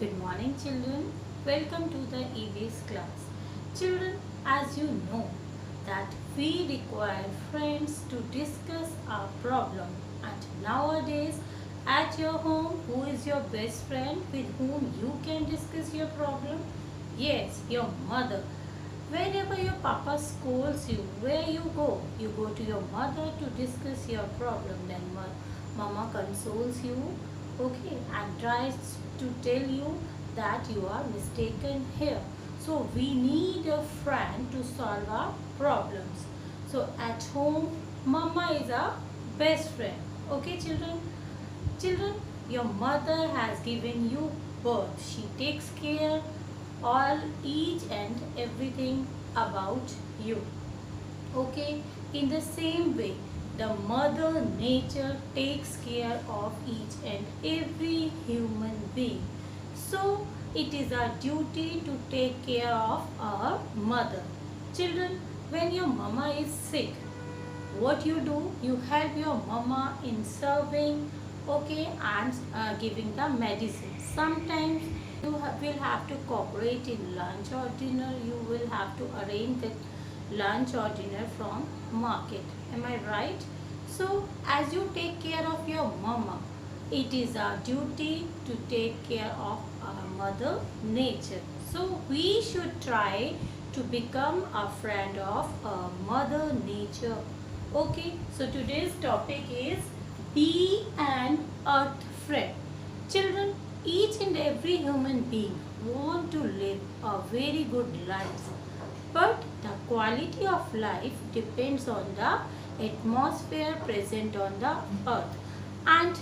Good morning, children. Welcome to the EVS class. Children, as you know that we require friends to discuss our problem, and nowadays at your home, who is your best friend with whom you can discuss your problem? Yes, your mother. Whenever your papa scolds you, where you go? You go to your mother to discuss your problem. Then mama consoles you, okay, and tries to tell you that you are mistaken here. So we need a friend to solve our problems. So at home, mama is our best friend. Okay, children? Children, your mother has given you birth. She takes care all each and everything about you. Okay, in the same way, the mother nature takes care of each and every human being. So it is our duty to take care of our mother. Children, when your mama is sick, what you do? You help your mama in serving, okay, and giving the medicine. Sometimes you will have to cooperate in lunch or dinner. You will have to arrange the lunch or dinner from market. Am I right? So as you take care of your mama, it is our duty to take care of our mother nature. So we should try to become a friend of mother nature. Okay, so today's topic is be an earth friend. Children, each and every human being want to live a very good life, but the quality of life depends on the atmosphere present on the earth. And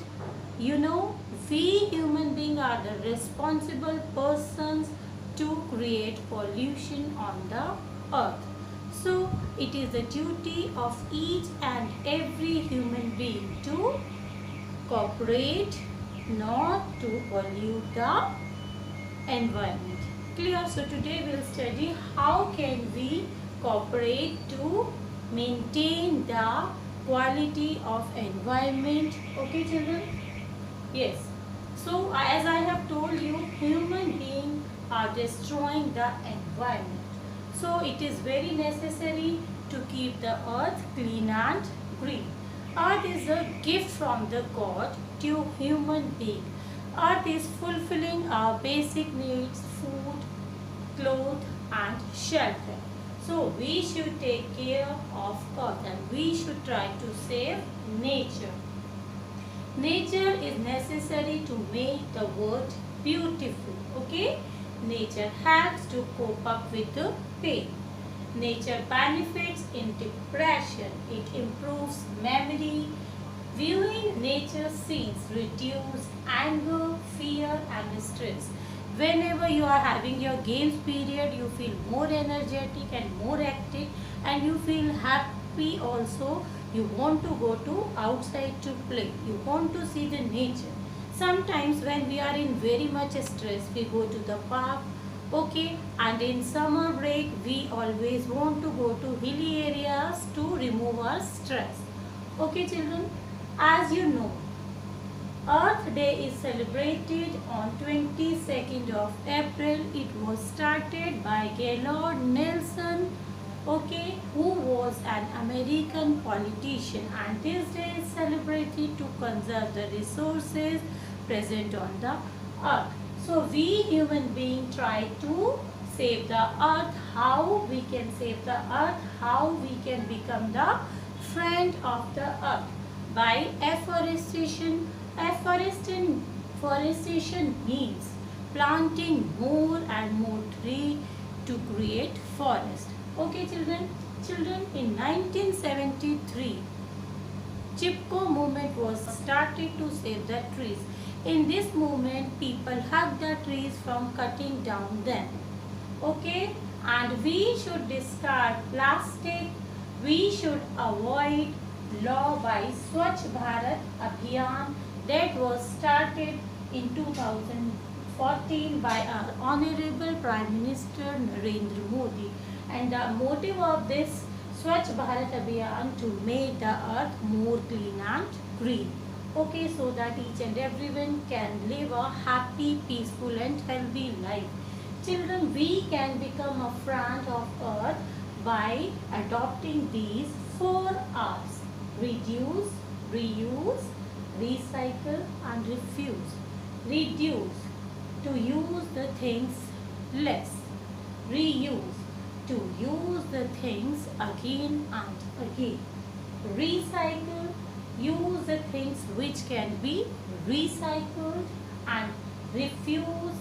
you know, we human beings are the responsible persons to create pollution on the earth. So it is the duty of each and every human being to cooperate not to pollute the environment. Clear? So today we will study how can we cooperate to maintain the quality of environment. Okay, children? Yes. So as I have told you, human beings are destroying the environment. So it is very necessary to keep the earth clean and green. Earth is a gift from the God to human being. Earth is fulfilling our basic needs, food, clothes and shelter. So we should take care of earth and we should try to save nature. Nature is necessary to make the world beautiful. Okay? Nature helps to cope up with the pain. Nature benefits in depression. It improves memory. Viewing nature scenes reduce anger, fear and stress. Whenever you are having your games period, you feel more energetic and more active and you feel happy also. You want to go to outside to play. You want to see the nature. Sometimes when we are in very much stress, we go to the park, okay, and in summer break, we always want to go to hilly areas to remove our stress. Okay, children, as you know, Earth Day is celebrated on 22nd of April. It was started by Gaylord Nelson, okay, who was an American politician, and this day is celebrated to conserve the resources present on the earth. So we human beings try to save the earth. How we can save the earth? How we can become the friend of the earth? By afforestation. Afforestation means planting more and more trees to create forest. Okay, children? Children, in 1973, Chipko movement was started to save the trees. In this movement, people hug the trees from cutting down them. Okay? And we should discard plastic. We should avoid law by Swachh Bharat Abhiyan that was started in 2014 by our Honorable Prime Minister Narendra Modi. And the motive of this Swachh Bharat Abhiyan to make the earth more clean and green. Okay, so that each and everyone can live a happy, peaceful and healthy life. Children, we can become a friend of earth by adopting these 4 R's: reduce, reuse, recycle and refuse. Reduce, to use the things less. Reuse, to use the things again and again. Recycle, use the things which can be recycled. And refuse,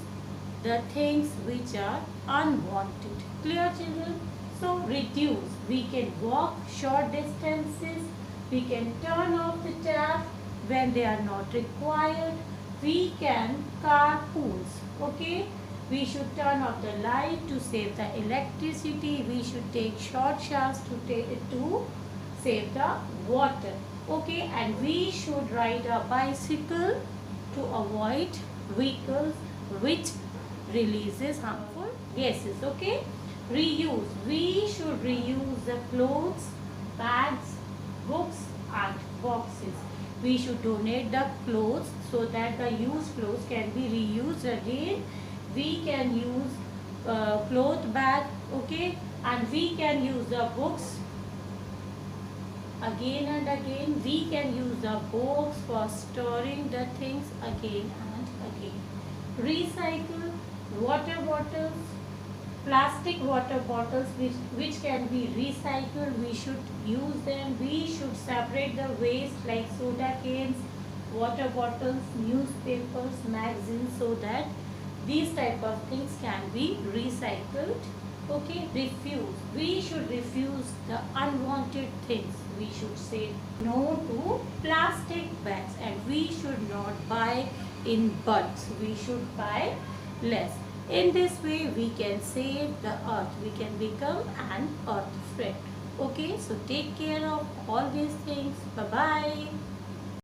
the things which are unwanted. Clear, children? So reduce, we can walk short distances, we can turn off the tap when they are not required, we can carpool. Okay, we should turn off the light to save the electricity, we should take short showers to save the water. Okay, and we should ride a bicycle to avoid vehicles which releases harmful gases. Okay, reuse, we should reuse the clothes, bags, books and boxes. We should donate the clothes so that the used clothes can be reused again. We can use cloth bag. Okay, and we can use the books again and again. We can use the box for storing the things again and again. Recycle, water bottles, plastic water bottles which can be recycled, we should use them. We should separate the waste like soda cans, water bottles, newspapers, magazines, so that these type of things can be recycled. Okay, refuse, we should refuse the unwanted things. We should say no to plastic bags and we should not buy in bulks. We should buy less. In this way we can save the earth, we can become an earth friend. Okay, so take care of all these things. Bye bye.